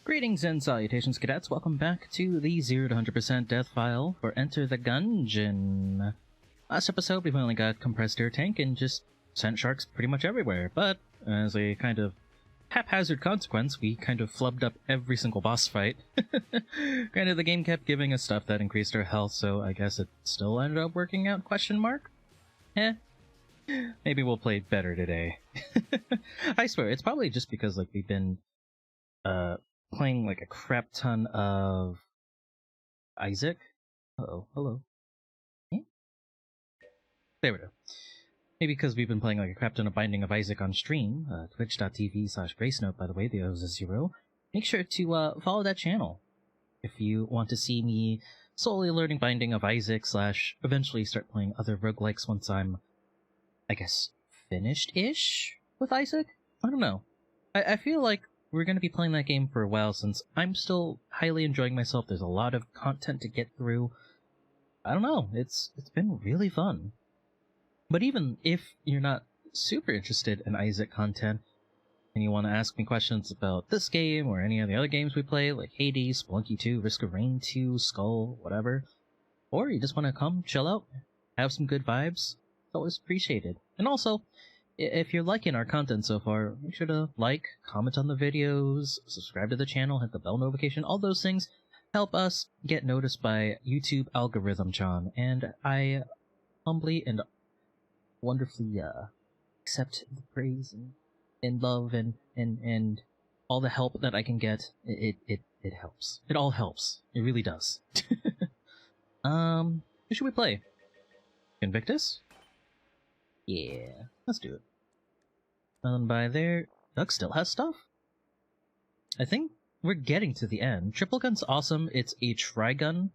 Greetings and salutations, cadets. Welcome back to the 0 to 100% death file for Enter the Gungeon. Last episode, we've only got compressed air tank and just sent sharks pretty much everywhere, but as a kind of haphazard consequence, we kind of flubbed up every single boss fight. Granted, the game kept giving us stuff that increased our health, so I guess it still ended up working out, question mark? Maybe we'll play better today. I swear, it's probably just because like we've been playing like a crap ton of Isaac. Uh-oh, hello. There we go. Maybe because we've been playing like a crap ton of Binding of Isaac on stream, twitch.tv/gracenote, by the way, the O's is 0. Make sure to follow that channel if you want to see me solely learning Binding of Isaac / eventually start playing other roguelikes once I'm, I guess, finished-ish with Isaac? I don't know. I feel like we're going to be playing that game for a while since I'm still highly enjoying myself. There's a lot of content to get through. I don't know. It's been really fun. But even if you're not super interested in Isaac content and you want to ask me questions about this game or any of the other games we play, like Hades, Spelunky 2, Risk of Rain 2, Skull, whatever, or you just want to come, chill out, have some good vibes, it's always appreciated. And also, if you're liking our content so far, make sure to like, comment on the videos, subscribe to the channel, hit the bell notification. All those things help us get noticed by YouTube algorithm-chan, and I humbly and wonderfully accept the praise and love and all the help that I can get. It helps. It all helps. It really does. Who should we play? Invictus? Yeah, let's do it. By there, Doug still has stuff? I think we're getting to the end. Triple Gun's awesome. It's a Trigun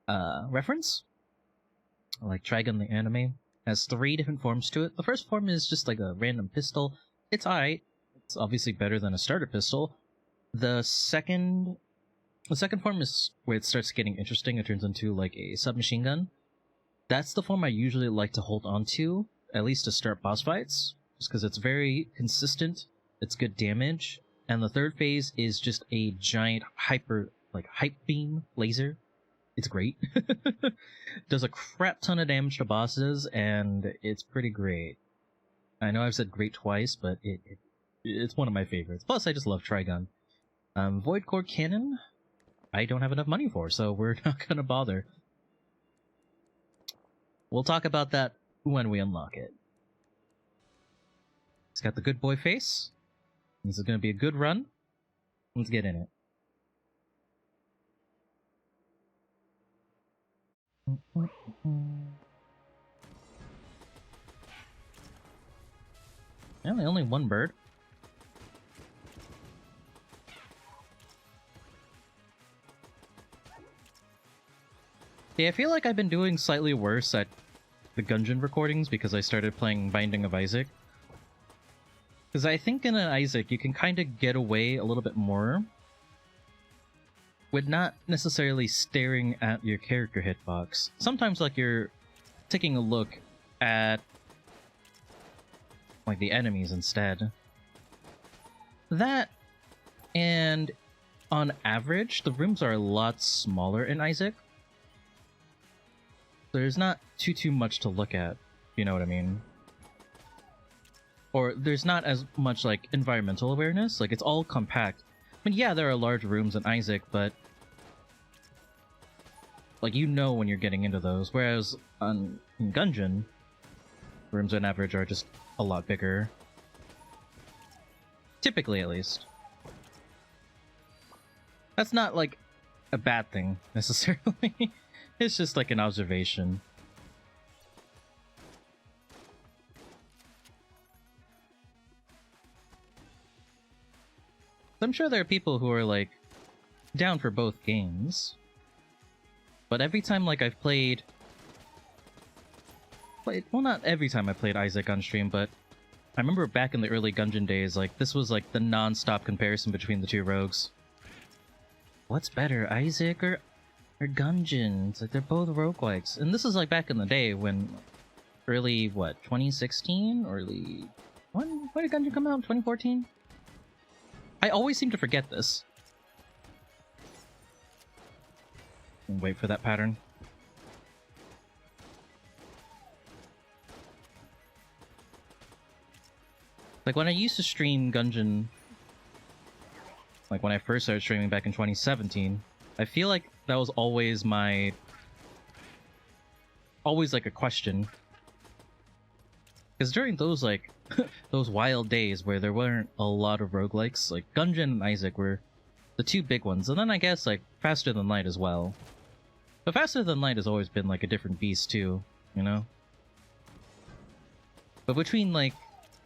reference. Like Trigun the anime. Has 3 different forms to it. The first form is just like a random pistol. It's alright. It's obviously better than a starter pistol. The second form is where it starts getting interesting. It turns into like a submachine gun. That's the form I usually like to hold on to, at least to start boss fights, just because it's very consistent, it's good damage, and the third phase is just a giant hype beam laser. It's great. Does a crap ton of damage to bosses, and it's pretty great. I know I've said great twice, but it's one of my favorites. Plus, I just love Trigun. Void Core Cannon, I don't have enough money for, so we're not gonna bother. We'll talk about that when we unlock it. It's got the good boy face. This is gonna be a good run. Let's get in it. Only one bird. Yeah, I feel like I've been doing slightly worse at the Gungeon recordings because I started playing Binding of Isaac. Because I think in an Isaac you can kind of get away a little bit more with not necessarily staring at your character hitbox. Sometimes like you're taking a look at like the enemies instead. That, and on average the rooms are a lot smaller in Isaac. There's not too much to look at, you know what I mean? Or there's not as much like environmental awareness, like it's all compact. I mean, yeah, there are large rooms in Isaac, but like you know when you're getting into those, whereas in Gungeon, rooms on average are just a lot bigger. Typically, at least. That's not like a bad thing, necessarily. It's just like an observation. I'm sure there are people who are like down for both games. But every time like I've played, well, not every time I played Isaac on stream, but I remember back in the early Gungeon days, like this was like the non-stop comparison between the two rogues. What's better, Isaac or Gungeon? It's like they're both roguelikes. And this is like back in the day when early, what, 2016? When did Gungeon come out? 2014? I always seem to forget this. And wait for that pattern. Like, when I used to stream Gungeon, like when I first started streaming back in 2017, I feel like that was always like a question. Because during those, like, those wild days where there weren't a lot of roguelikes, like, Gungeon and Isaac were the two big ones, and then I guess, like, Faster Than Light as well. But Faster Than Light has always been, like, a different beast, too, you know? But between, like,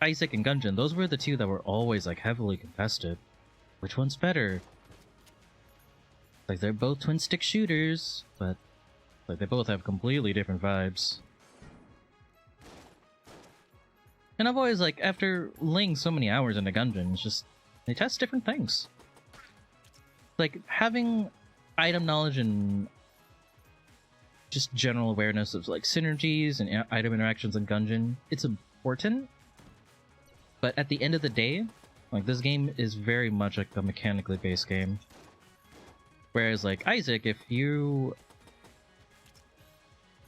Isaac and Gungeon, those were the two that were always, like, heavily contested. Which one's better? Like, they're both twin-stick shooters, but, like, they both have completely different vibes. And I've always, like, after laying so many hours into Gungeon, it's just, they test different things. Like, having item knowledge and just general awareness of, like, synergies and item interactions in Gungeon, it's important. But at the end of the day, like, this game is very much like a mechanically based game. Whereas, like, Isaac, if you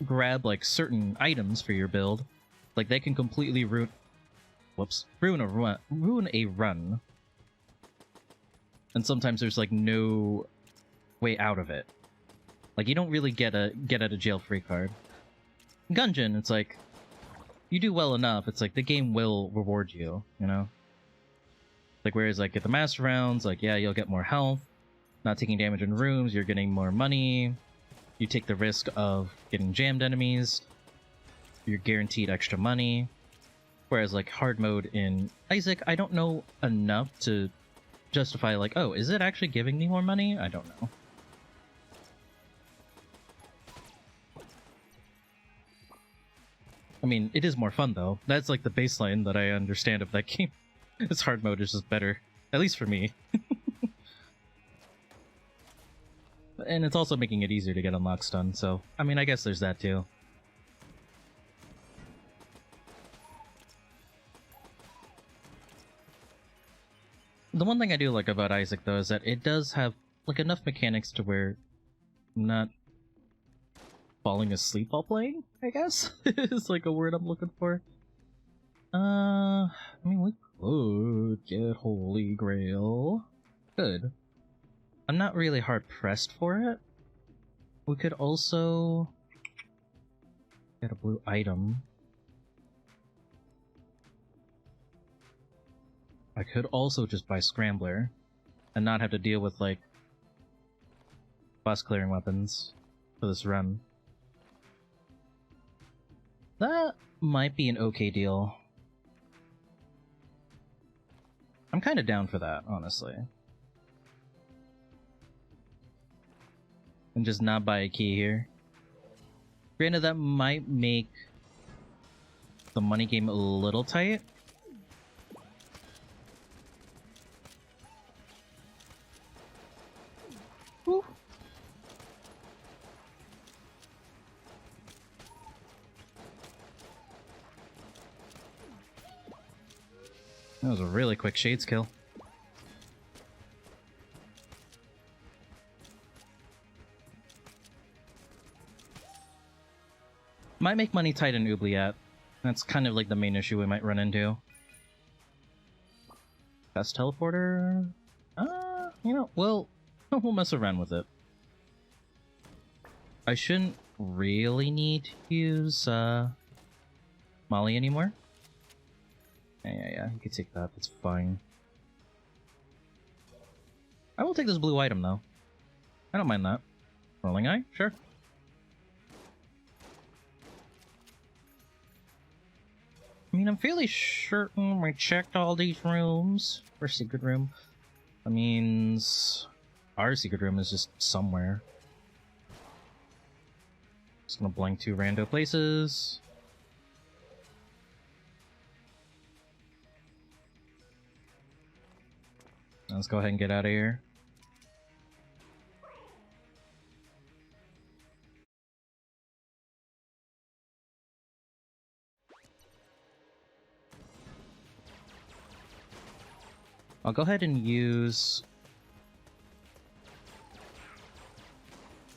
grab, like, certain items for your build, like, they can completely ruin a run. And sometimes there's, like, no way out of it. Like, you don't really get a get out of jail free card. Gungeon, it's like, you do well enough, it's like the game will reward you, you know? Like, whereas, like, at the master rounds, like, yeah, you'll get more health, not taking damage in rooms, you're getting more money, you take the risk of getting jammed enemies, you're guaranteed extra money. Whereas, like, hard mode in Isaac, I don't know enough to justify, like, oh, is it actually giving me more money? I don't know. I mean, it is more fun, though. That's, like, the baseline that I understand of that game. Its hard mode is just better. At least for me. And it's also making it easier to get unlocks done, so... I mean, I guess there's that, too. The one thing I do like about Isaac, though, is that it does have, like, enough mechanics to where I'm not falling asleep while playing, I guess? Is, like, a word I'm looking for. I mean, we could get Holy Grail. Good. I'm not really hard-pressed for it. We could also get a blue item. I could also just buy Scrambler and not have to deal with, like, boss clearing weapons for this run. That might be an okay deal. I'm kind of down for that, honestly. And just not buy a key here. Granted, that might make the money game a little tight. Woo. That was a really quick Shades kill. Might make money tight in Oubliette. That's kind of like the main issue we might run into. Fast teleporter? You know, we'll mess around with it. I shouldn't really need to use, Molly anymore. Yeah, you can take that, that's fine. I will take this blue item, though. I don't mind that. Rolling eye? Sure. I mean, I'm fairly certain we checked all these rooms. For secret room. That means our secret room is just somewhere. Just gonna blank 2 rando places. Let's go ahead and get out of here. I'll go ahead and use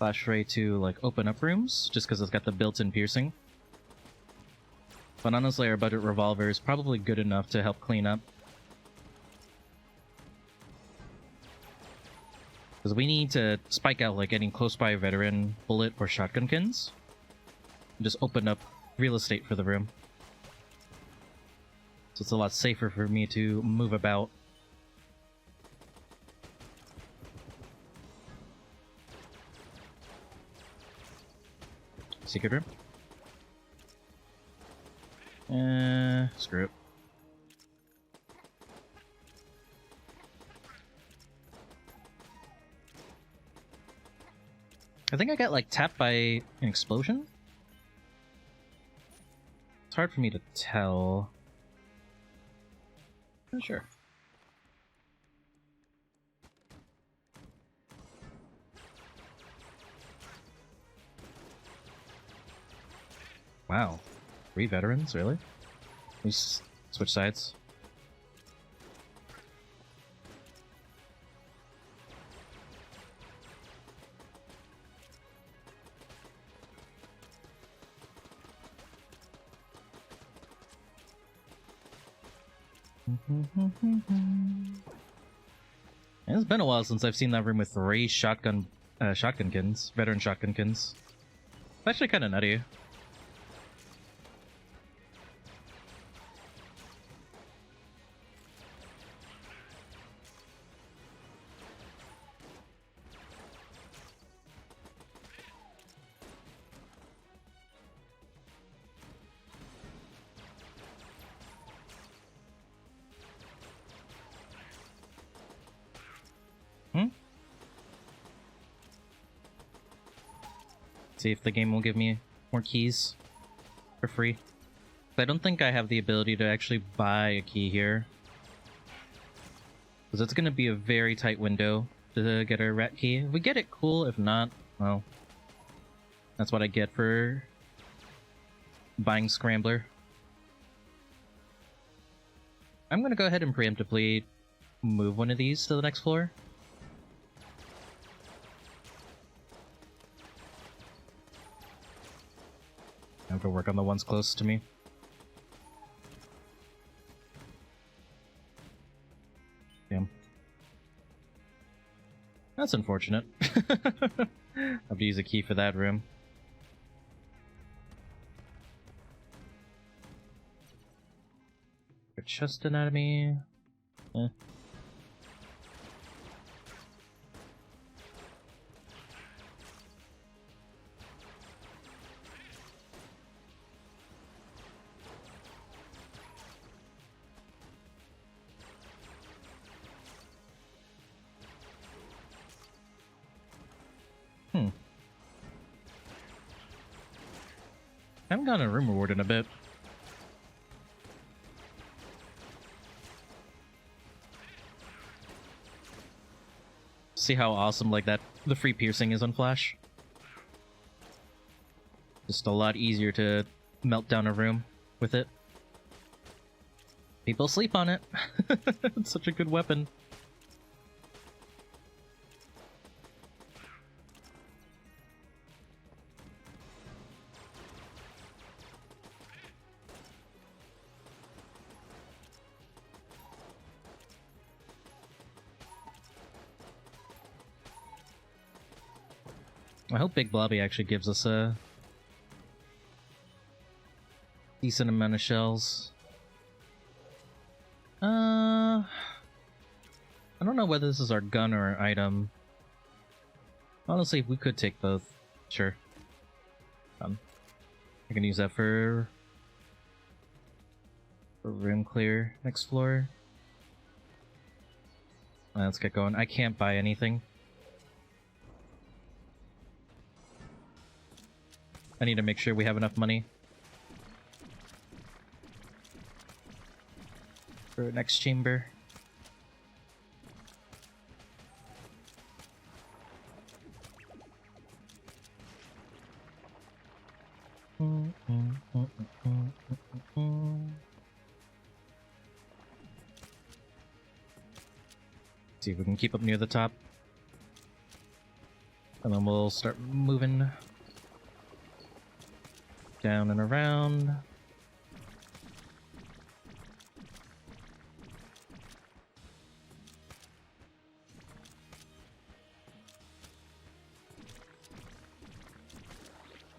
flash ray to like open up rooms, just because it's got the built-in piercing. But honestly, our budget revolver is probably good enough to help clean up. Because we need to spike out like any close by veteran, bullet, or shotgunkins. And just open up real estate for the room. So it's a lot safer for me to move about. Secret room? Screw it. I think I got like tapped by an explosion? It's hard for me to tell. Not sure. Wow. 3 veterans, really? We switch sides. It's been a while since I've seen that room with 3 shotgunkins, veteran shotgunkins. It's actually kind of nutty. See if the game will give me more keys for free. I don't think I have the ability to actually buy a key here. Because it's going to be a very tight window to get a rat key. If we get it, cool. If not, well, that's what I get for buying Scrambler. I'm going to go ahead and preemptively move one of these to the next floor. I have to work on the ones close to me. Damn. That's unfortunate. I have to use a key for that room. Chest anatomy. Eh. I haven't gotten a room reward in a bit. See how awesome like that the free piercing is on Flash? Just a lot easier to melt down a room with it. People sleep on it. It's such a good weapon. I hope Big Blobby actually gives us a decent amount of shells. I don't know whether this is our gun or our item. Honestly, we could take both. Sure. I can use that for room clear. Next floor. Let's get going. I can't buy anything. I need to make sure we have enough money for next chamber. See if we can keep up near the top. And then we'll start moving down and around.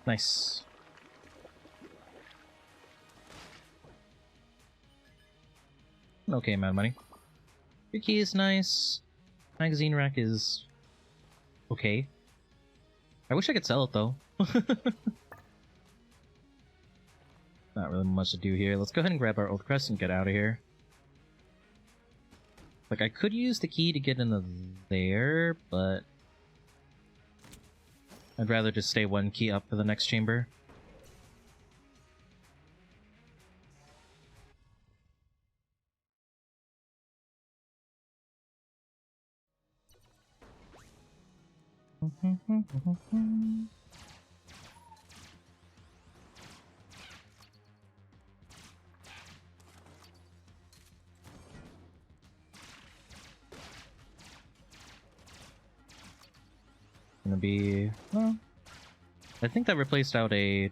Nice. Okay amount of money. Your key is nice. Magazine rack is okay. I wish I could sell it though. Not really much to do here. Let's go ahead and grab our old crest and get out of here. Like, I could use the key to get into there, but I'd rather just stay one key up for the next chamber. Gonna be... well, I think that replaced out a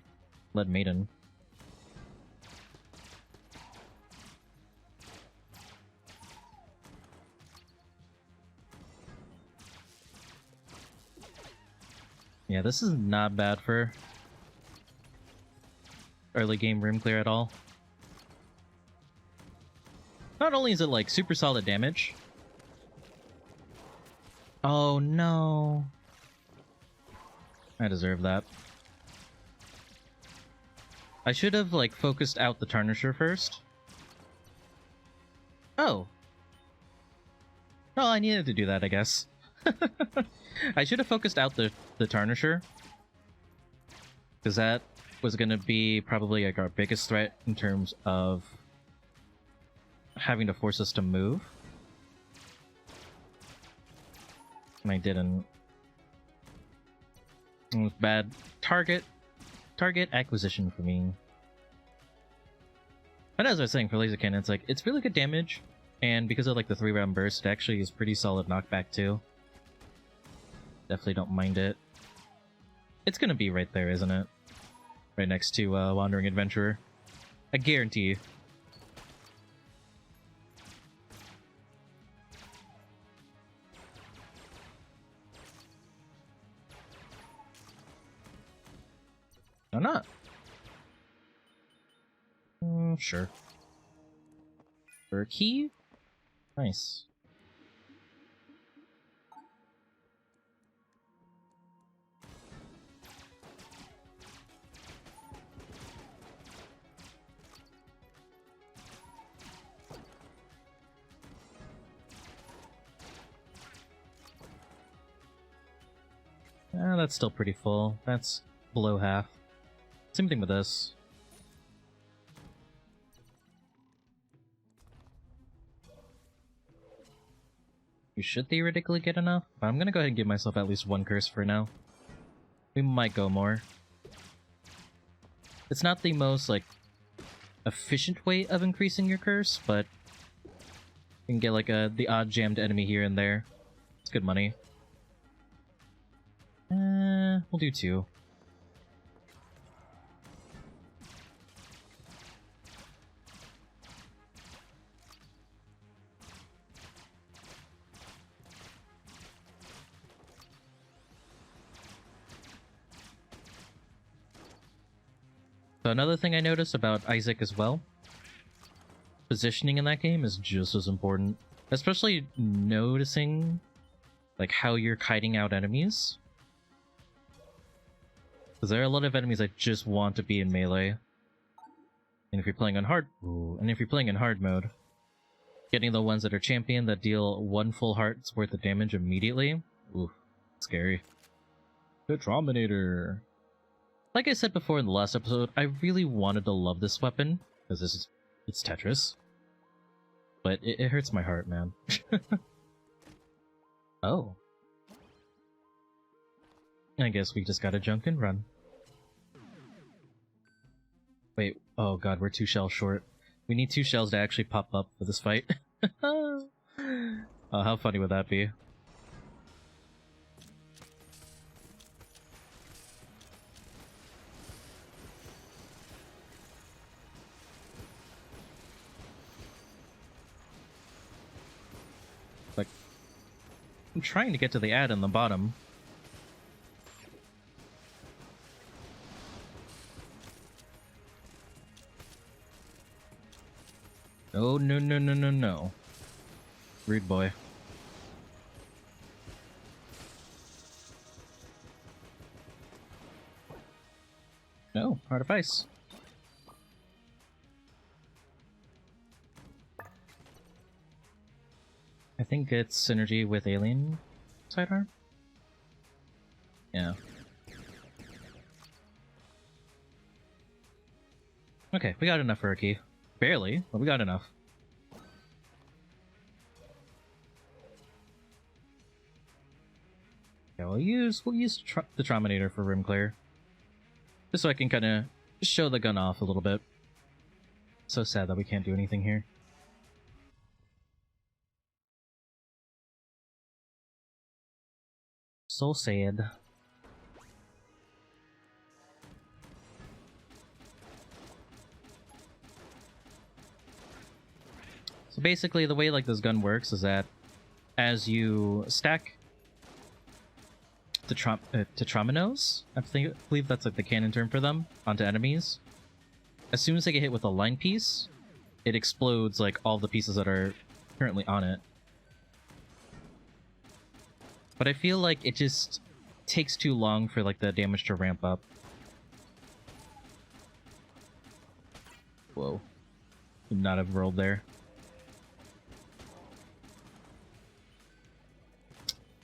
Lead Maiden. Yeah, this is not bad for early game room clear at all. Not only is it like super solid damage... oh no! I deserve that. I should have, like, focused out the Tarnisher first. Oh. Well, I needed to do that, I guess. I should have focused out the Tarnisher. Because that was going to be probably, like, our biggest threat in terms of having to force us to move. And I didn't. It was bad target acquisition for me. But as I was saying, for laser cannon, it's really good damage, and because of like the 3-round burst, it actually is pretty solid knockback too. Definitely don't mind it. It's gonna be right there, isn't it? Right next to Wandering Adventurer. I guarantee you. No, not. Sure. For a key? Nice. That's still pretty full. That's below half. Same thing with this. We should theoretically get enough, but I'm gonna go ahead and give myself at least one curse for now. We might go more. It's not the most, like, efficient way of increasing your curse, but you can get, like, the odd jammed enemy here and there. It's good money. We'll do 2. So another thing I noticed about Isaac as well, positioning in that game is just as important. Especially noticing like how you're kiting out enemies. Because there are a lot of enemies that just want to be in melee. And if you're playing on hard mode, getting the ones that are champion that deal 1 full heart's worth of damage immediately, ooh, scary. The Trominator. Like I said before in the last episode, I really wanted to love this weapon, because it's Tetris. But it hurts my heart, man. Oh. I guess we just gotta junk and run. Wait, oh god, we're 2 shells short. We need 2 shells to actually pop up for this fight. Oh, how funny would that be? Like, I'm trying to get to the ad on the bottom. Oh, no, no, no, no, no. Rude boy. No, Heart of Ice. I think it's synergy with Alien Sidearm. Yeah. Okay, we got enough for a key. Barely, but we got enough. Yeah, we'll use the Trauminator for room clear. Just so I can kind of show the gun off a little bit. So sad that we can't do anything here. So sad. So basically, the way like this gun works is that as you stack the Tetrominos, I believe that's like the canon term for them, onto enemies, as soon as they get hit with a line piece, it explodes like all the pieces that are currently on it. But I feel like it just takes too long for like the damage to ramp up. Whoa. Would not have rolled there.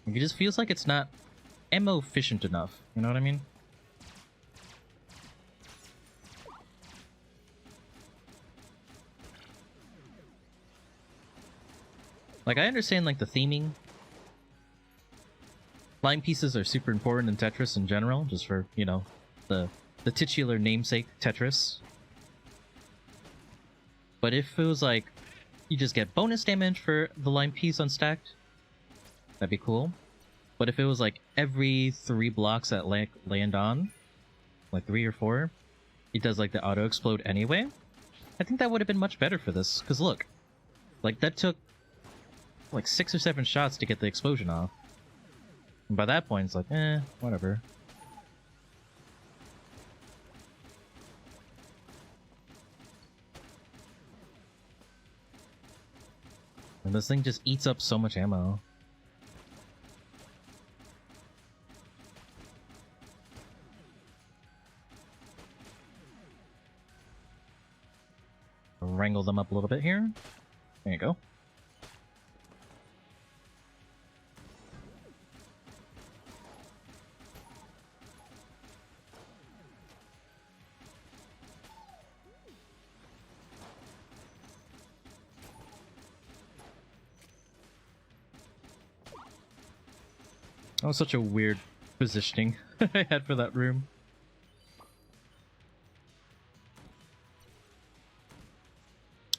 It just feels like it's not ammo efficient enough, you know what I mean? Like, I understand like the theming. Line pieces are super important in Tetris in general, just for, you know, the titular namesake Tetris. But if it was like, you just get bonus damage for the line piece unstacked, that'd be cool. But if it was like every 3 blocks that land on, like 3 or 4, it does like the auto explode anyway, I think that would have been much better for this. Because look, like that took like 6 or 7 shots to get the explosion off. And by that point, it's like, whatever. And this thing just eats up so much ammo. Wrangle them up a little bit here. There you go. That was such a weird positioning I had for that room.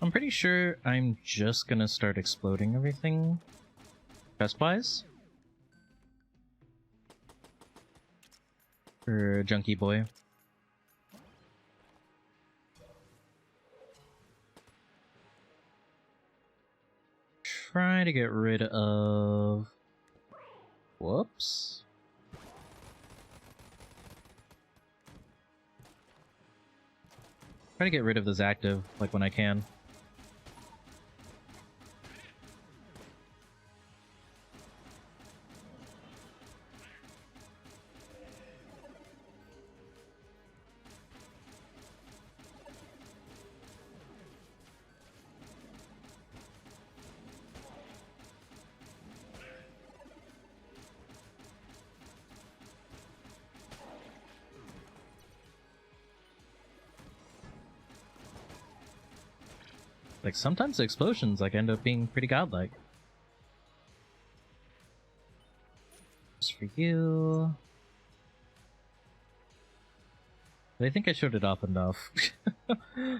I'm pretty sure I'm just gonna start exploding everything chest-wise. For Junkie Boy. Try to get rid of... Whoops. Try to get rid of this active, like when I can. Like, sometimes the explosions, like, end up being pretty godlike. Just for you. But I think I showed it off enough.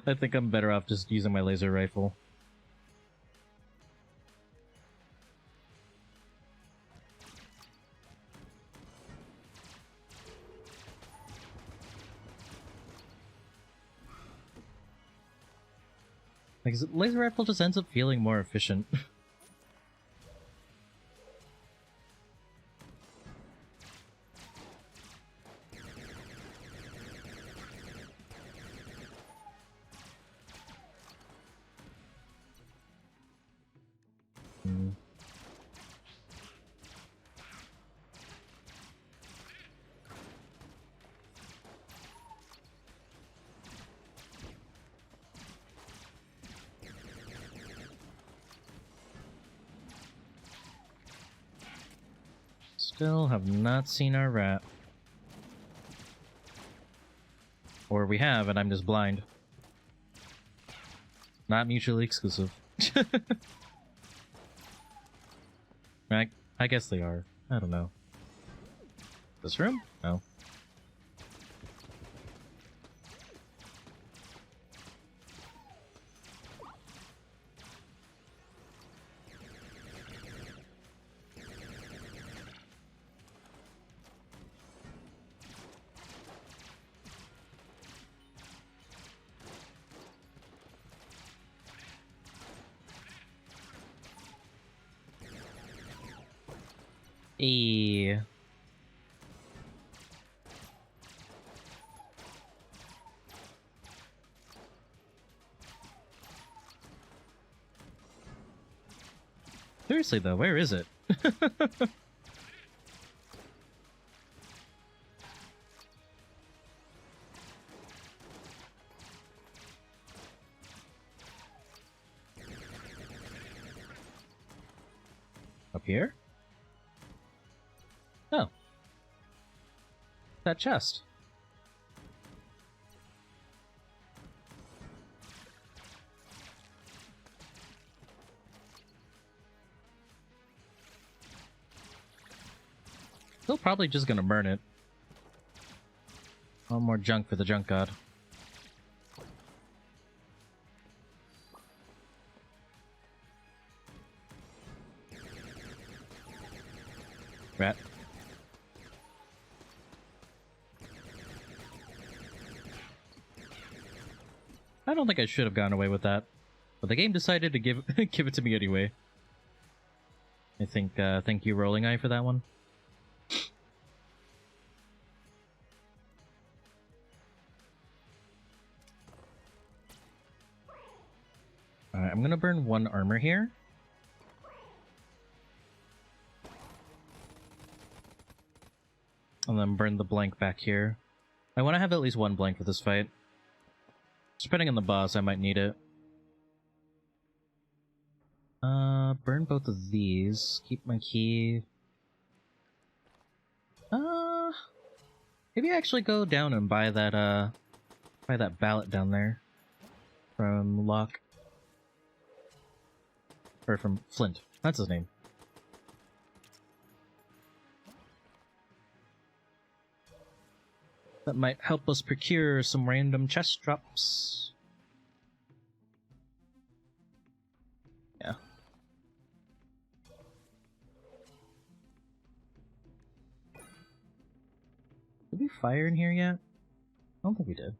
I think I'm better off just using my laser rifle. Like, laser rifle just ends up feeling more efficient. Still have not seen our rat. Or we have, and I'm just blind. Not mutually exclusive. I guess they are. I don't know. This room? No. Seriously though, where is it? Up here? Oh. That chest. Still probably just gonna burn it. One more junk for the junk god. Rat. I don't think I should have gone away with that, but the game decided to give give it to me anyway. I think thank you Rolling Eye for that one. Alright, I'm gonna burn one armor here. And then burn the blank back here. I want to have at least one blank for this fight. Depending on the boss, I might need it. Burn both of these. Keep my key. Maybe I actually go down and buy that ballot down there. From Locke. Or from Flint. That's his name. That might help us procure some random chest drops. Yeah. Did we fire in here yet? I don't think we did.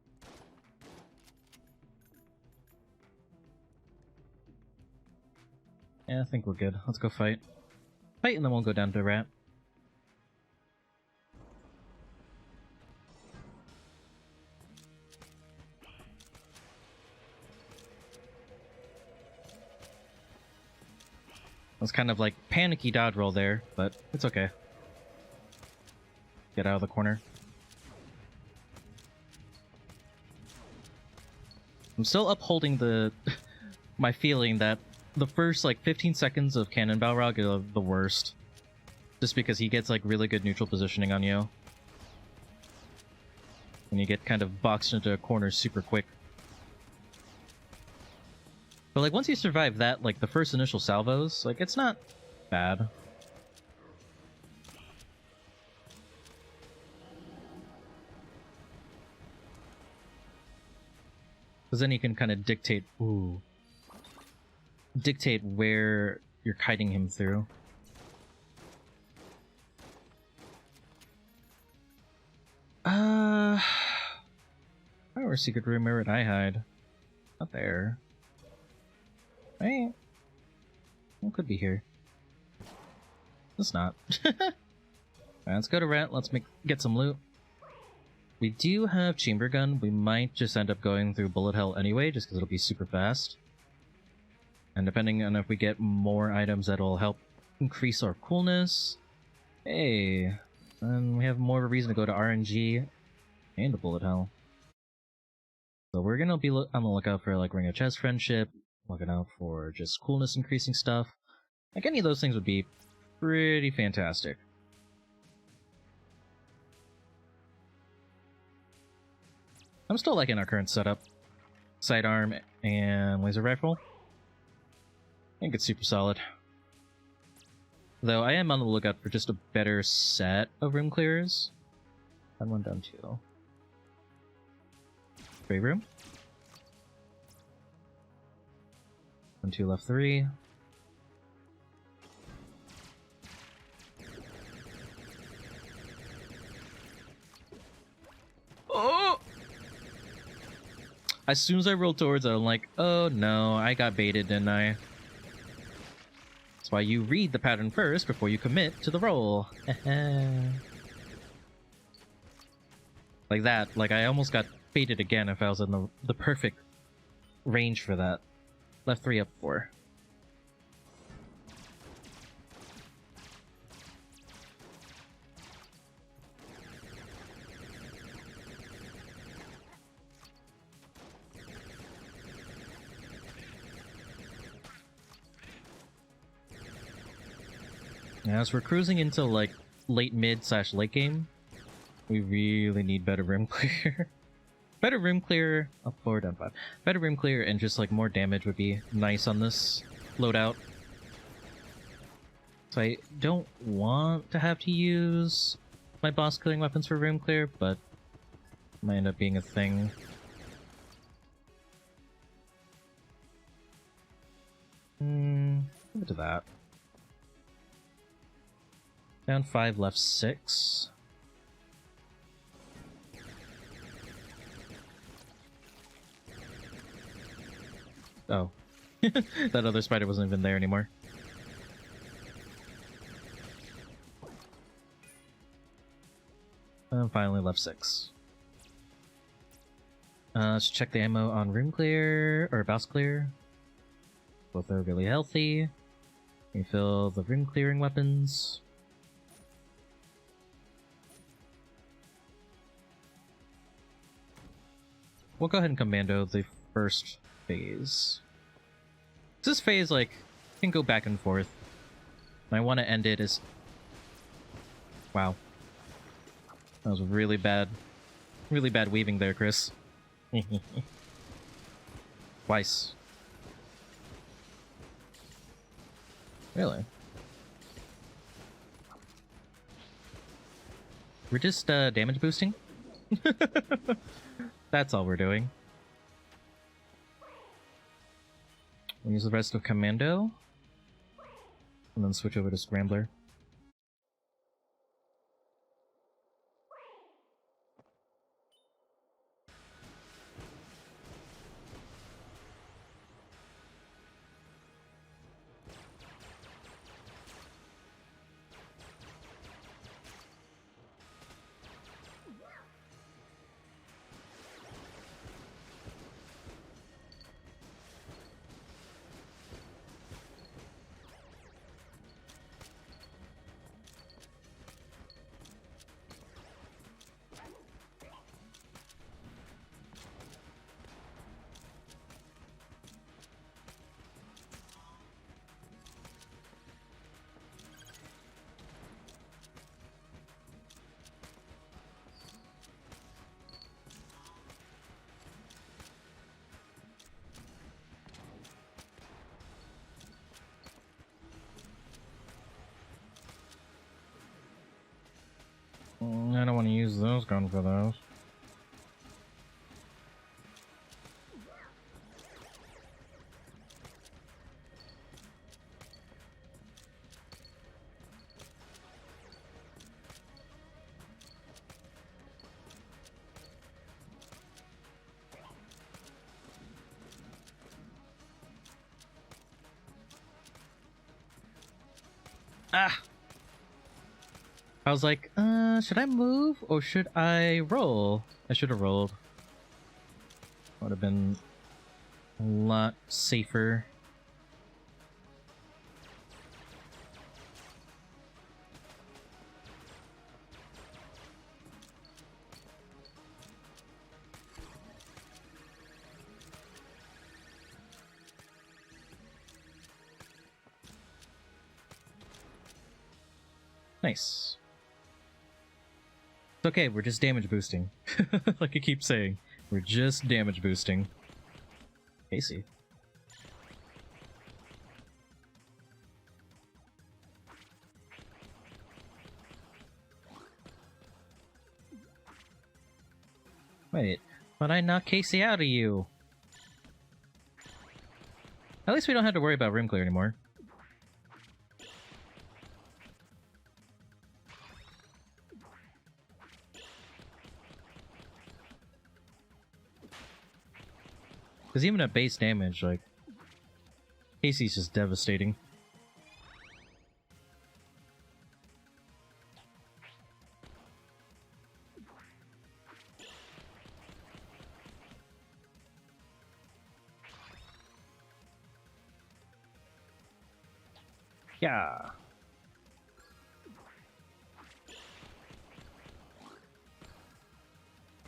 Yeah, I think we're good. Let's go fight. Fight and then we'll go down to Rat. It was kind of like panicky dodge roll there, but it's okay. Get out of the corner. I'm still upholding the my feeling that the first like 15 seconds of Cannon Balrog are the worst. Just because he gets like really good neutral positioning on you. And you get kind of boxed into a corner super quick. But like once you survive that, like the first initial salvos, like it's not bad. Because then you can kind of dictate where you're kiting him through. Where secret room where would I hide? Not there. Right? It could be here. It's not. Alright, let's go to Rat. Let's get some loot. We do have Chamber Gun. We might just end up going through Bullet Hell anyway, just because it'll be super fast. And depending on if we get more items that'll help increase our coolness. Hey! And we have more of a reason to go to RNG and to Bullet Hell. So we're gonna be on the lookout for like Ring of Chest Friendship, looking out for just coolness increasing stuff. Like any of those things would be pretty fantastic. I'm still liking our current setup. Sidearm and laser rifle. I think it's super solid. Though I am on the lookout for just a better set of room clearers. Down 1, down 2. Gray room. 1, 2, left 3. Oh! As soon as I rolled towards it, I'm like, oh no, I got baited, didn't I? That's why you read the pattern first before you commit to the roll. Like that. Like, I almost got baited again if I was in the perfect range for that. Left 3, up 4. As we're cruising into like late mid / late game, we really need better room clear. Better room clear, up 4, down 5. Better room clear and just like more damage would be nice on this loadout. So I don't want to have to use my boss killing weapons for room clear, but it might end up being a thing. Give it to that. Down 5, left 6. Oh. That other spider wasn't even there anymore. And finally left 6. Let's check the ammo on room clear, or boss clear. Both are really healthy. Refill the room clearing weapons. We'll go ahead and commando the first phase. This phase, like, can go back and forth. And I want to end it as... Wow. That was really bad weaving there, Chris. Twice. Really? We're just, damage boosting? That's all we're doing. We'll use the rest of Commando. And then switch over to Scrambler. I don't want to use those guns for those. Ah! I was like, should I move or should I roll? I should have rolled. Would have been a lot safer. Nice. It's okay, we're just damage boosting. Like I keep saying. We're just damage boosting. Casey. Wait, but I knocked Casey out of you. At least we don't have to worry about room clear anymore. Because even at base damage, like, Casey's just devastating. Yeah.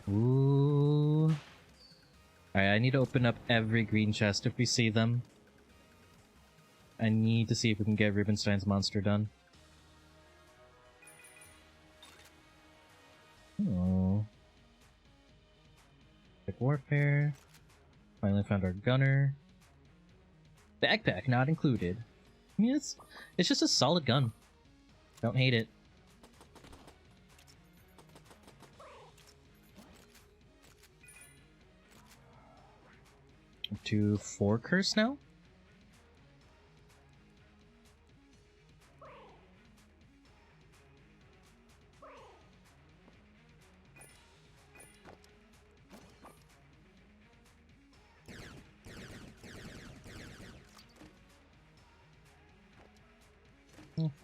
Ooh. Alright, I need to open up every green chest if we see them. I need to see if we can get Rubenstein's monster done. Oh. Quick warfare. Finally found our gunner. Backpack not included. I mean, it's just a solid gun. Don't hate it. To 4 curse now?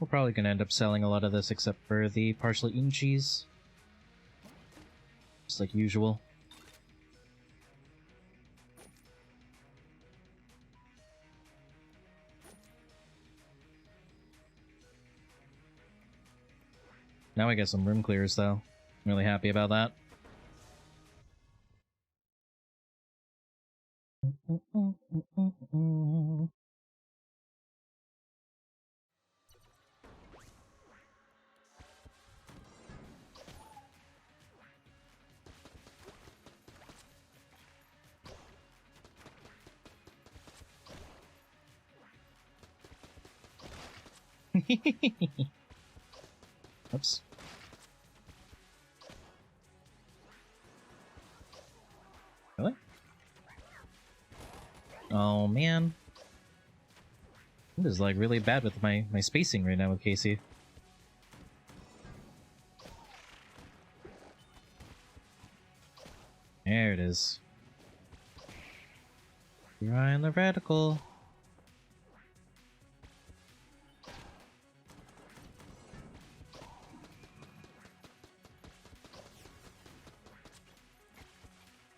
We're probably gonna end up selling a lot of this except for the partially eaten cheese. Just like usual. Now I get some room clears though. I'm really happy about that. Oops. Really? Oh man. I'm just like really bad with my spacing right now with Casey. There it is. Behind the radical.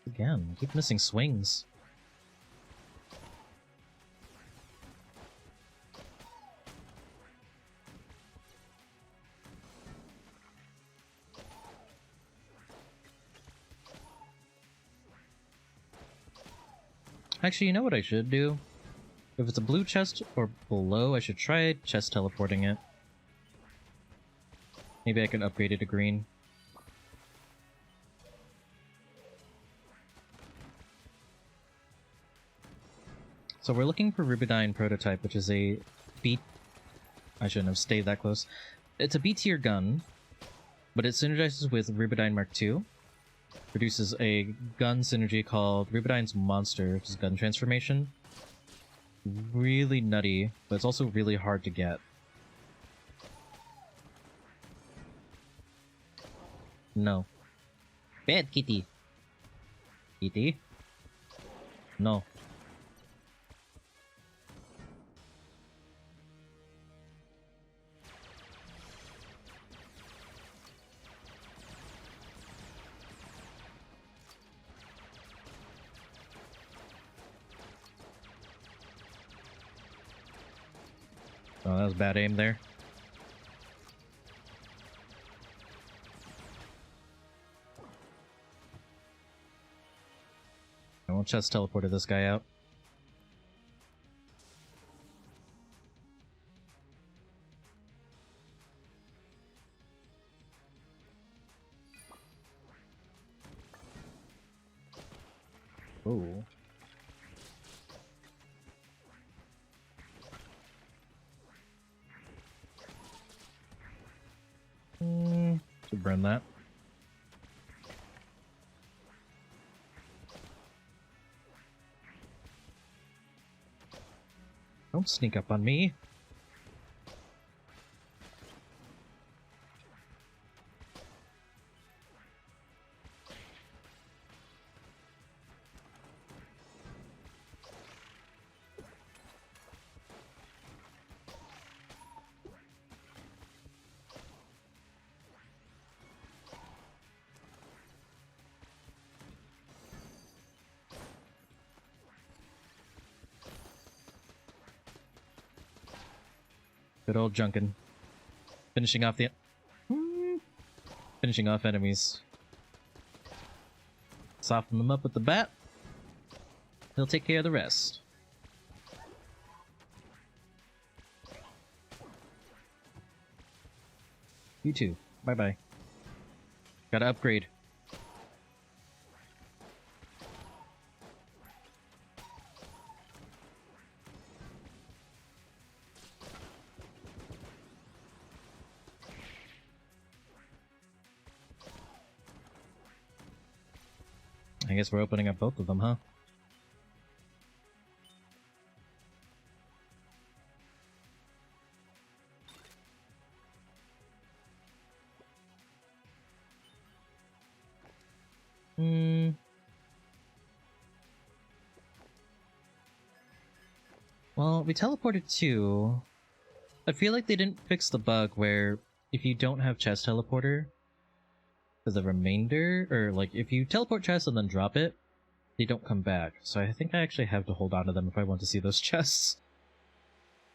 Again, I keep missing swings. Actually, you know what I should do? If it's a blue chest or below, I should try chest teleporting it. Maybe I can upgrade it to green. So we're looking for Rubidyne Prototype, which is a B... I shouldn't have stayed that close. It's a B-tier gun, but it synergizes with Rubidyne Mark II. Produces a gun synergy called Rubidyne's Monster, which is gun transformation. Really nutty, but it's also really hard to get. No. Bad kitty. Kitty? No. Oh, that was bad aim there. I won't just teleported this guy out. Oh. Should burn that. Don't sneak up on me. Good old Junkin. Finishing off enemies. Soften them up with the bat. He'll take care of the rest. You too. Bye-bye. Gotta upgrade. I guess we're opening up both of them, huh? Well, we teleported too. I feel like they didn't fix the bug where if you don't have chest teleporter for the remainder, or like if you teleport chests and then drop it, they don't come back. So I think I actually have to hold on to them if I want to see those chests.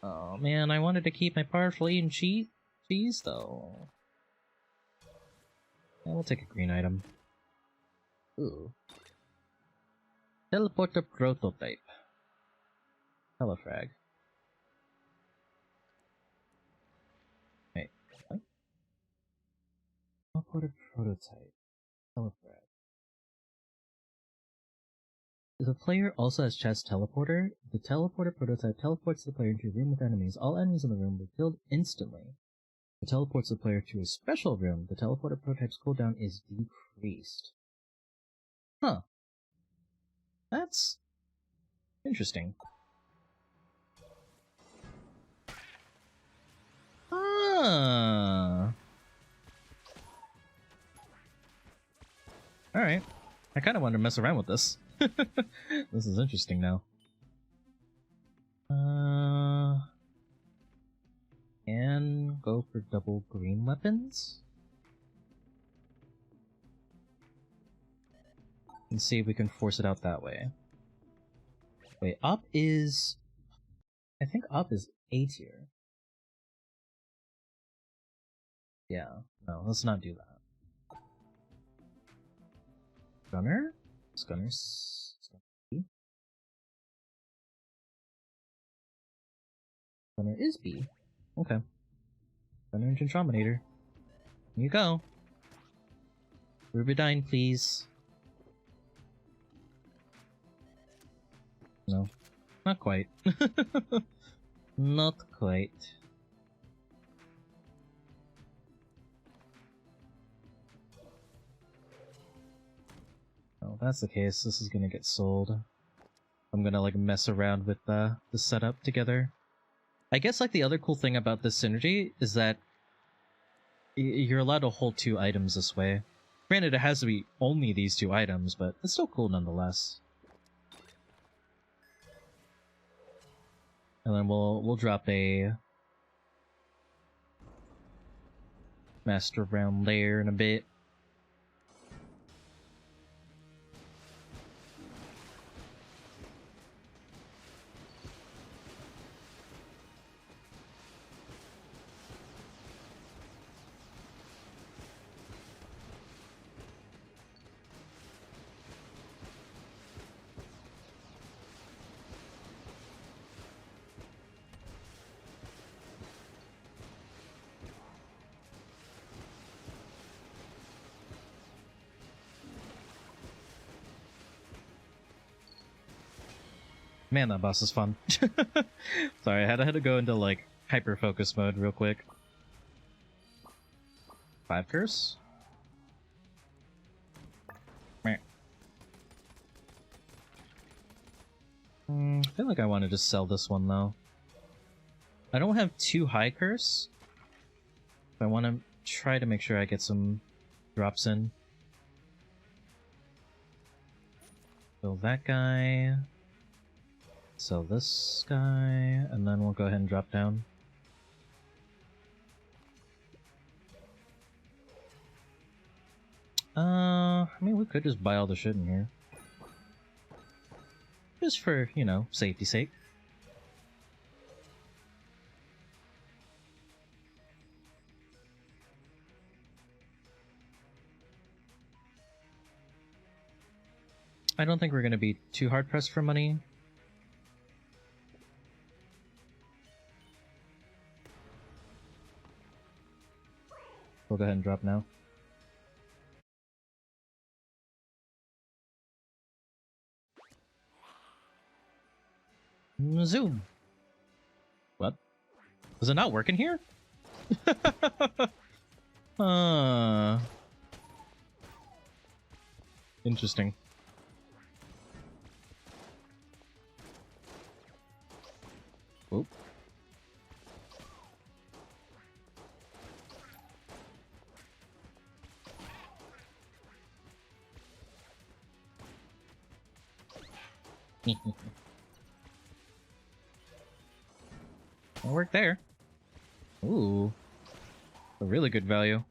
Oh man, I wanted to keep my partial eaten cheese though. Yeah, we'll take a green item. Ooh. Teleporter prototype. Helifrag. Wait, what? Teleporter prototype. Helifrag. If the player also has chest teleporter, the teleporter prototype teleports the player into a room with enemies. All enemies in the room will be killed instantly. It teleports the player to a special room. The teleporter prototype's cooldown is decreased. Huh. That's interesting. Ah. Alright. I kind of wanted to mess around with this. This is interesting now. And go for double green weapons. And see if we can force it out that way. Wait, Op is... I think Op is A tier. Yeah, no, let's not do that. Gunner? Gunner's B? Gunner is B. Okay. Gunner and Gentrominator. Here you go. Rubidine, please. No. Not quite. Not quite. Oh, if that's the case, this is gonna get sold. I'm gonna like mess around with the setup together. I guess like the other cool thing about this synergy is that you're allowed to hold 2 items this way. Granted, it has to be only these 2 items, but it's still cool nonetheless. And then we'll drop a master round there in a bit. Man, that boss is fun. Sorry, I had to go into, like, hyper-focus mode real quick. 5 curse? Meh. I feel like I want to just sell this one, though. I don't have 2 high curse. I want to try to make sure I get some drops in. Kill that guy. Sell this guy. And then we'll go ahead and drop down. I mean, we could just buy all the shit in here. Just for, you know, safety's sake. I don't think we're going to be too hard pressed for money. We'll go ahead and drop now. Zoom! What? Does it not work in here? Interesting. Oop. It'll work there. Ooh. A really good value.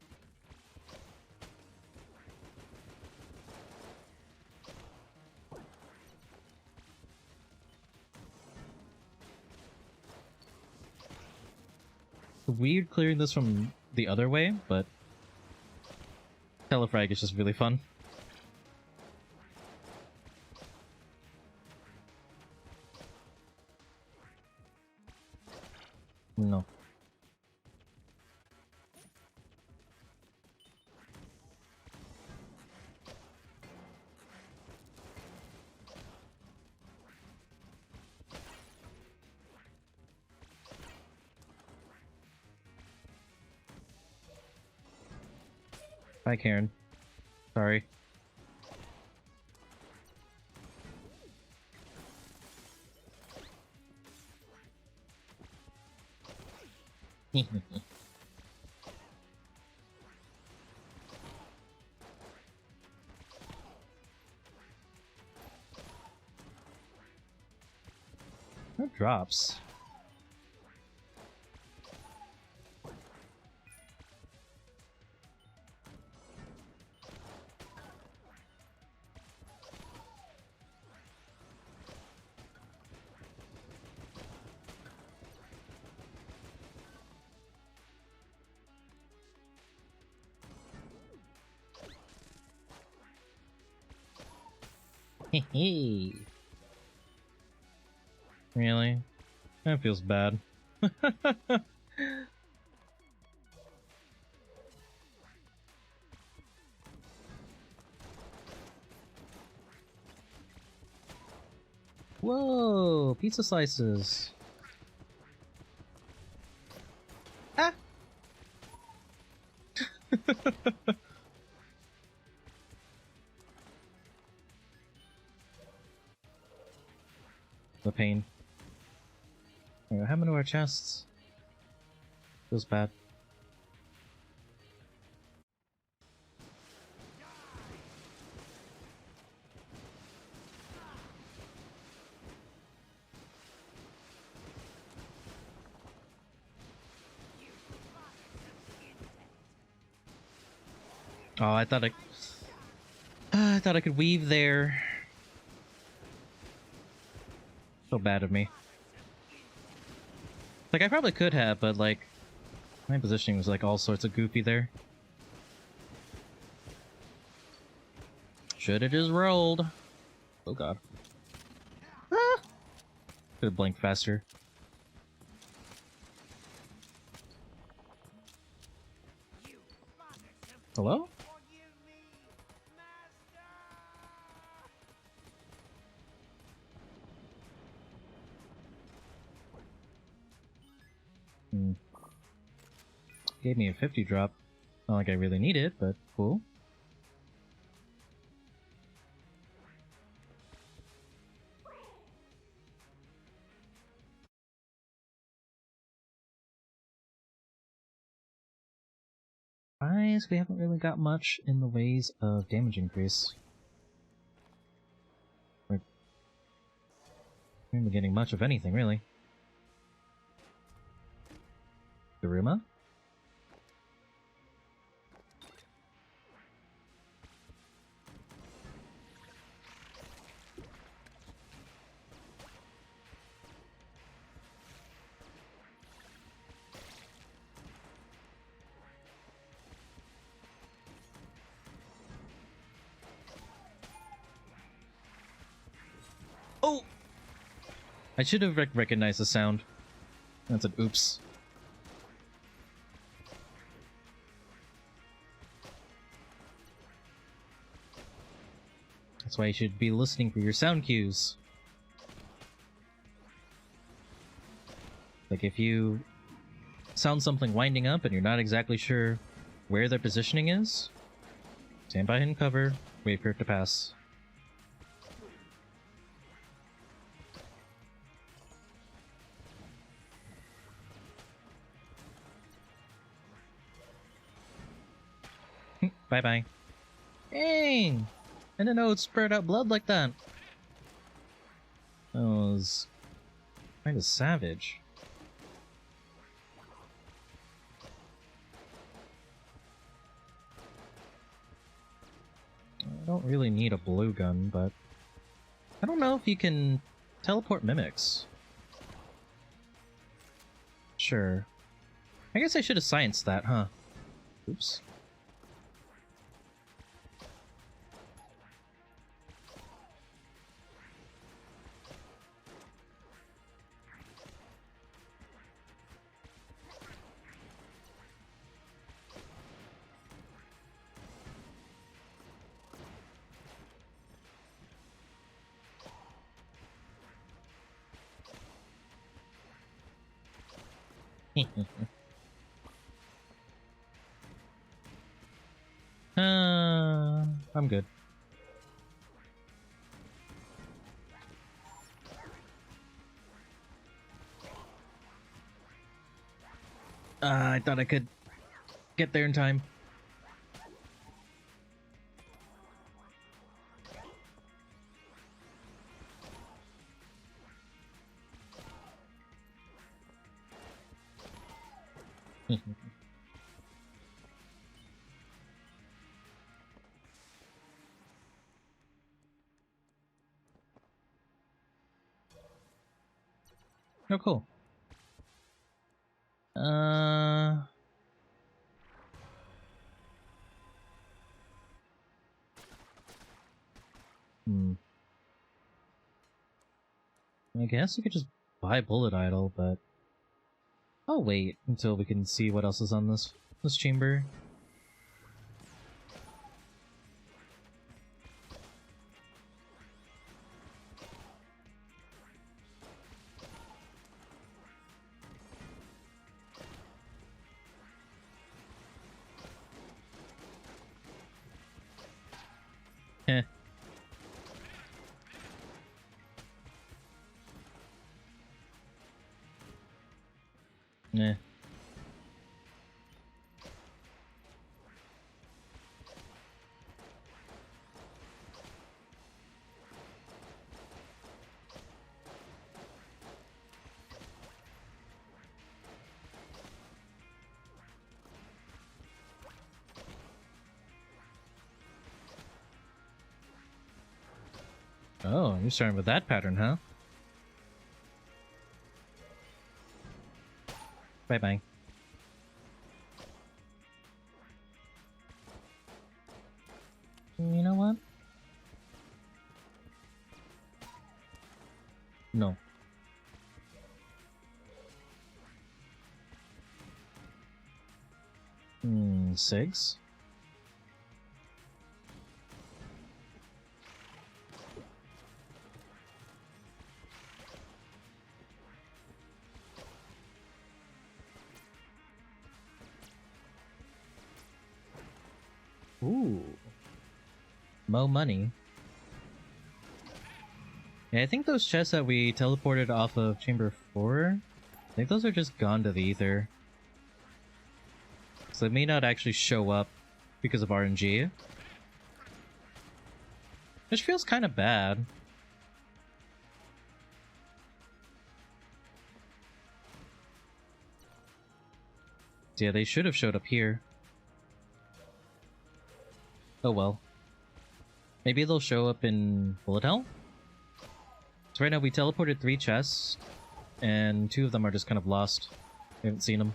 Weird clearing this from the other way, but Telefrag is just really fun. No. Bye, Karen. Sorry. No drops. Hey. Really? That feels bad. Whoa! Pizza slices! Ah! The pain. What happened to our chests? Feels bad. Oh, I thought I thought I could weave there. So bad of me. Like, I probably could have, but, like, my positioning was, like, all sorts of goofy there. Should've just rolled. Oh, God. Ah! Could've blinked faster. Hello? gave me a 50 drop. Not like I really need it, but cool. Guys, we haven't really got much in the ways of damage increase. We're not really getting much of anything, really. Daruma? Oh! I should have recognized the sound. That's an oops. That's why you should be listening for your sound cues. Like if you sound something winding up and you're not exactly sure where their positioning is, stand by and cover, wait for it to pass. Bye-bye. Dang! I didn't know it spread out blood like that. That was kind of savage. I don't really need a blue gun, but I don't know if you can teleport mimics. Sure. I guess I should have scienced that, huh? Oops. I'm good. I thought I could get there in time. Oh, cool. I guess we could just buy Bullet Idol, but I'll wait until we can see what else is on this chamber. Heh. Nah. Oh, you're starting with that pattern, huh? Bye-bye. You know what? No. Six? Ooh. Mo money. Yeah, I think those chests that we teleported off of Chamber 4, I think those are just gone to the ether. So they may not actually show up because of RNG. Which feels kind of bad. Yeah, they should have showed up here. Oh well. Maybe they'll show up in Bullet Hell? So right now we teleported 3 chests, and 2 of them are just kind of lost. We haven't seen them.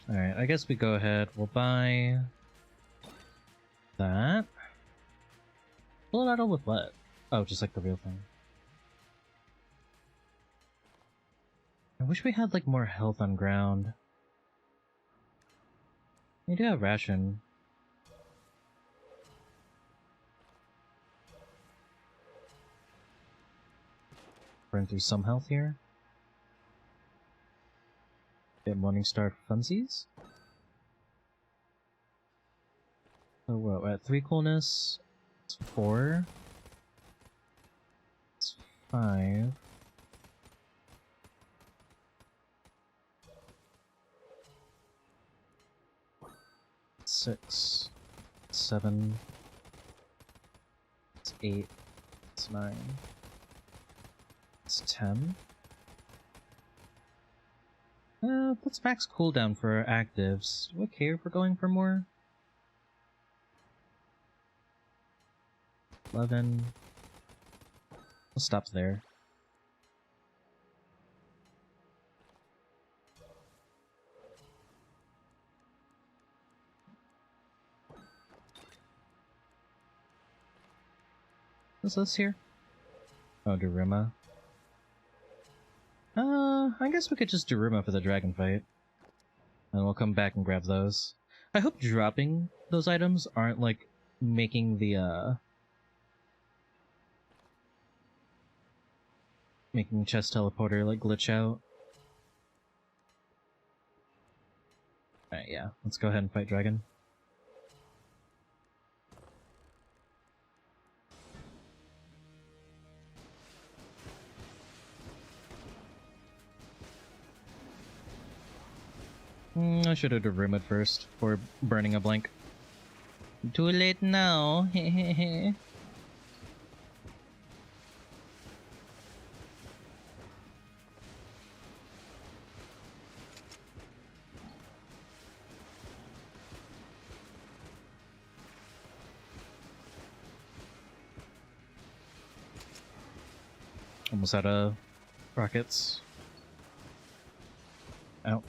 Alright, I guess we go ahead. We'll buy that. Pull it out with what? Oh, just like the real thing. I wish we had like more health on ground. We do have ration. Burn through some health here. Get Morningstar funsies. So what, we're at 3 coolness. It's 4. It's 5. It's 6. It's 7. It's 8. It's 9. It's 10. Let's max cooldown for our actives. Do I care if we're going for more? 11. We'll stop there. What's this here? Oh, Daruma. I guess we could just Daruma for the dragon fight. And we'll come back and grab those. I hope dropping those items aren't, like, making the, making chest teleporter, like, glitch out. Alright, yeah. Let's go ahead and fight dragon. I should have Darumaed first, before burning a blank. Too late now, hehehe. Almost out of rockets. Out.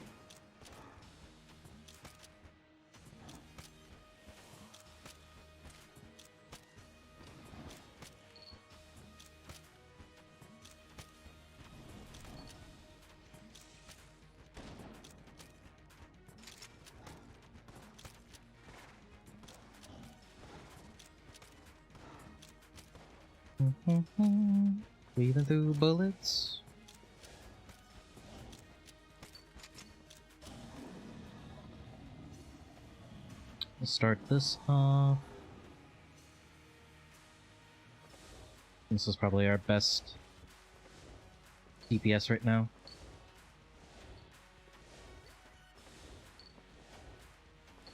Weaving through bullets. Let's start this off. This is probably our best DPS right now.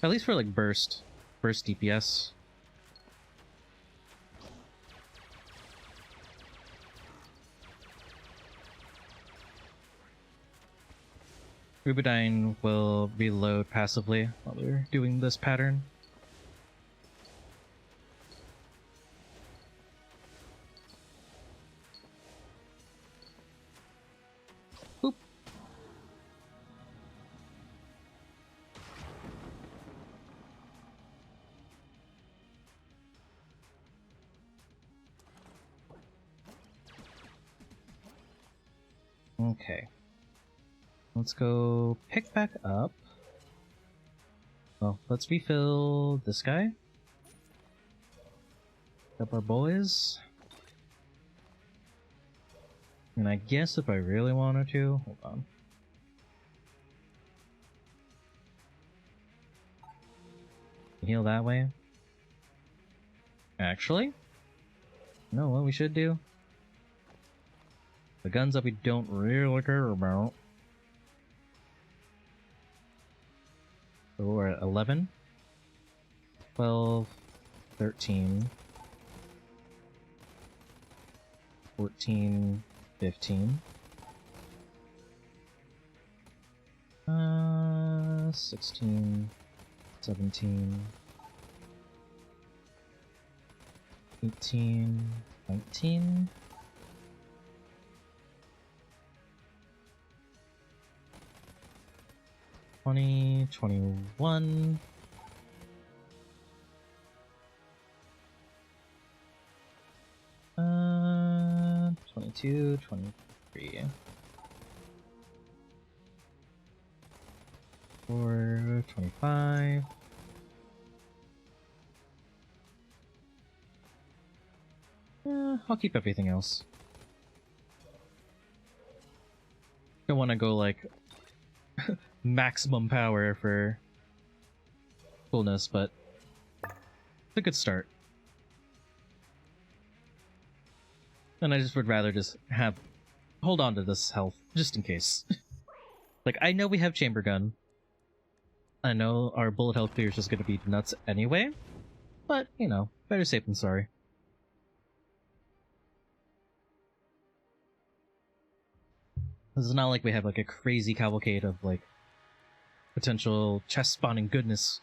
At least for like burst DPS. Rubidyne will reload passively while we're doing this pattern. Boop. Okay. Let's go pick back up. Well, let's refill this guy. Up our boys. And I guess if I really wanted to... Hold on. Heal that way. Actually, you know what we should do? The guns that we don't really care about. So we're at 11, 12, 13, 14, 15, 16, 17, 18, 19, 20, 21, 22, 23, 24, 25, I'll keep everything else. Don't want to go like maximum power for coolness, but it's a good start. And I just would rather just hold on to this health just in case. Like, I know we have chamber gun. I know our bullet health clear is just gonna be nuts anyway, but you know, better safe than sorry. This is not like we have like a crazy cavalcade of like potential chest spawning goodness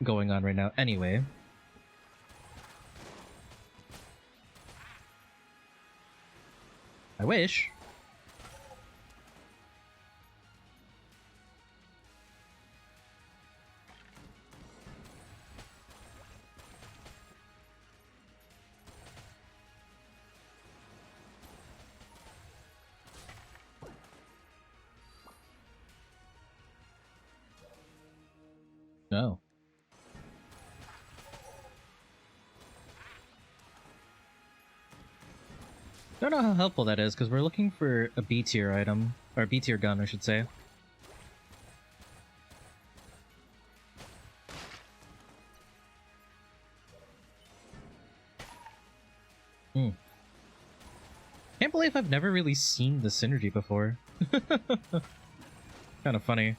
going on right now anyway. I wish. No. Don't know how helpful that is, because we're looking for a B tier item, or a B tier gun, I should say. Can't believe I've never really seen the synergy before. Kind of funny.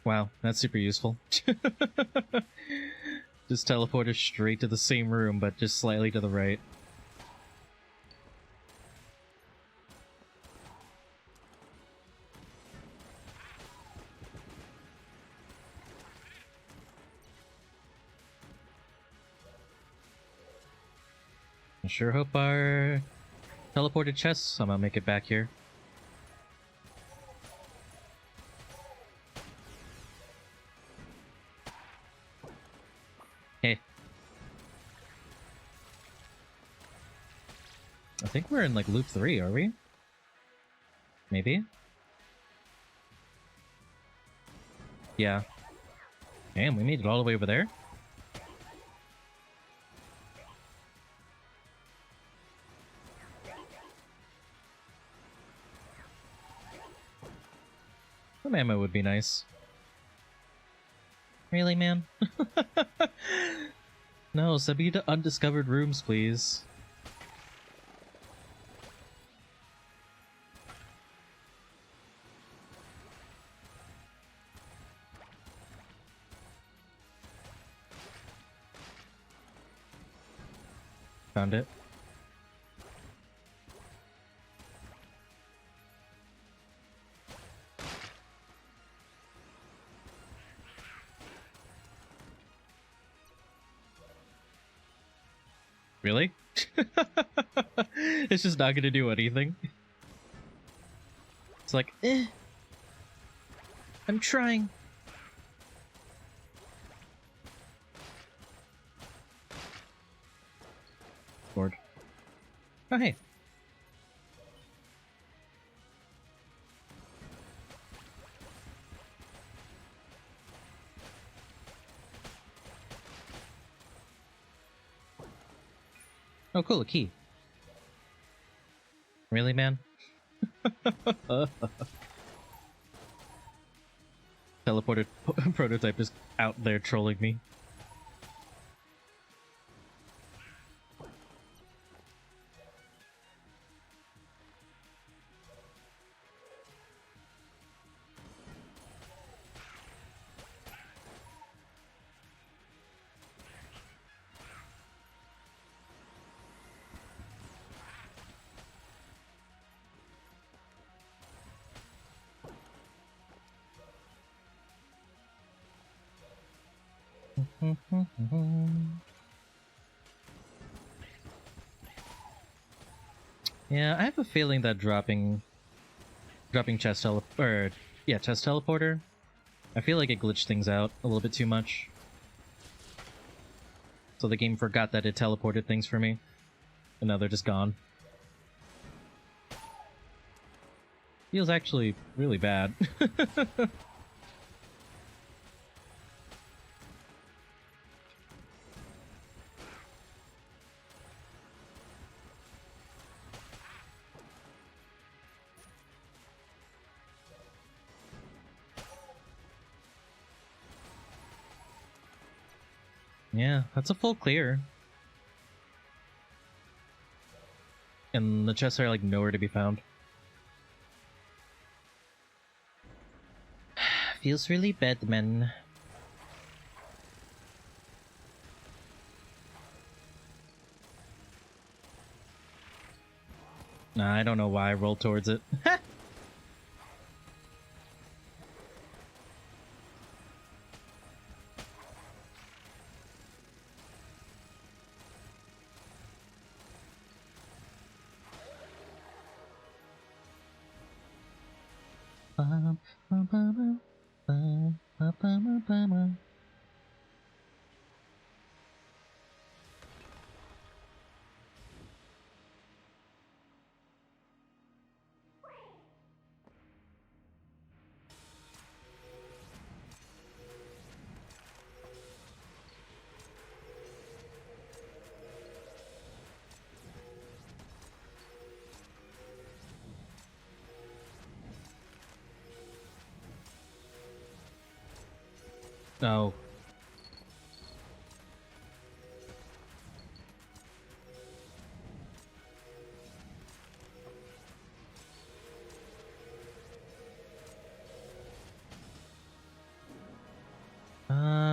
Wow, that's super useful. Just teleport us straight to the same room, but just slightly to the right. I sure hope our teleported chests somehow make it back here. Hey. I think we're in like loop 3, are we? Maybe? Yeah. Damn, we made it all the way over there? Some ammo would be nice. Really, man? No, send me to undiscovered rooms, please. Found it. Really? It's just not gonna do anything. It's like, I'm trying. Lord. Oh, hey. Oh, cool, a key. Really, man? Teleported prototype is out there trolling me. Yeah, I have a feeling that dropping chest teleporter, I feel like it glitched things out a little bit too much. So the game forgot that it teleported things for me, and now they're just gone. Feels actually really bad. Yeah, that's a full clear. And the chests are like nowhere to be found. Feels really bad, man. Nah, I don't know why I rolled towards it. Oh.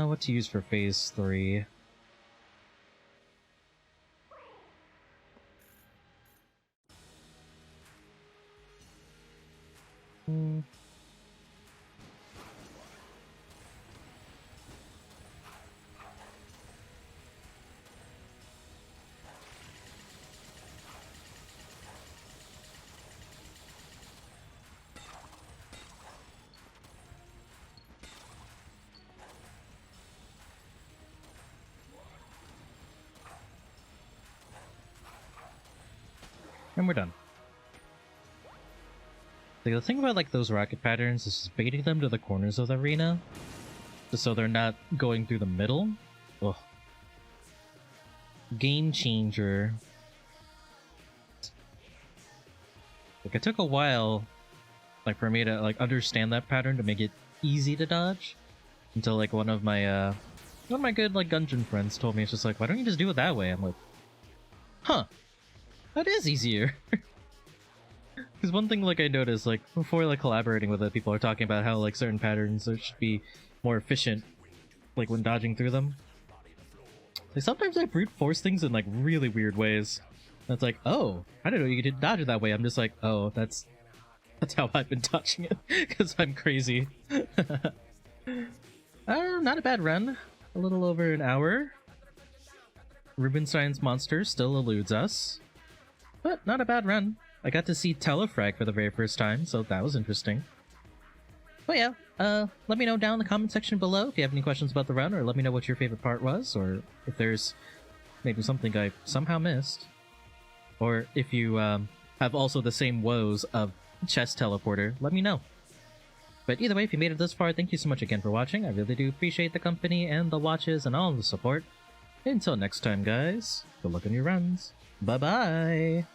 What to use for phase 3? And we're done. Like, the thing about like those rocket patterns is just baiting them to the corners of the arena, just so they're not going through the middle. Ugh. Game changer. Like, it took a while, like, for me to like understand that pattern to make it easy to dodge, until like one of my good like Gungeon friends told me, it's just like, why don't you just do it that way? I'm like, huh. That is easier. Because one thing like I noticed, like before like collaborating with it, people are talking about how like certain patterns should be more efficient, like when dodging through them. Like sometimes I brute force things in like really weird ways. That's like, oh, I didn't know you could dodge it that way. I'm just like, oh, that's how I've been dodging it, because I'm crazy. Not a bad run. A little over an hour. Rubinstein's monster still eludes us. But not a bad run. I got to see Telefrag for the very first time, so that was interesting. But yeah, let me know down in the comment section below if you have any questions about the run, or let me know what your favorite part was, or if there's maybe something I somehow missed. Or if you have also the same woes of chest teleporter, let me know. But either way, if you made it this far, thank you so much again for watching. I really do appreciate the company and the watches and all the support. Until next time, guys, good luck on your runs. Bye-bye!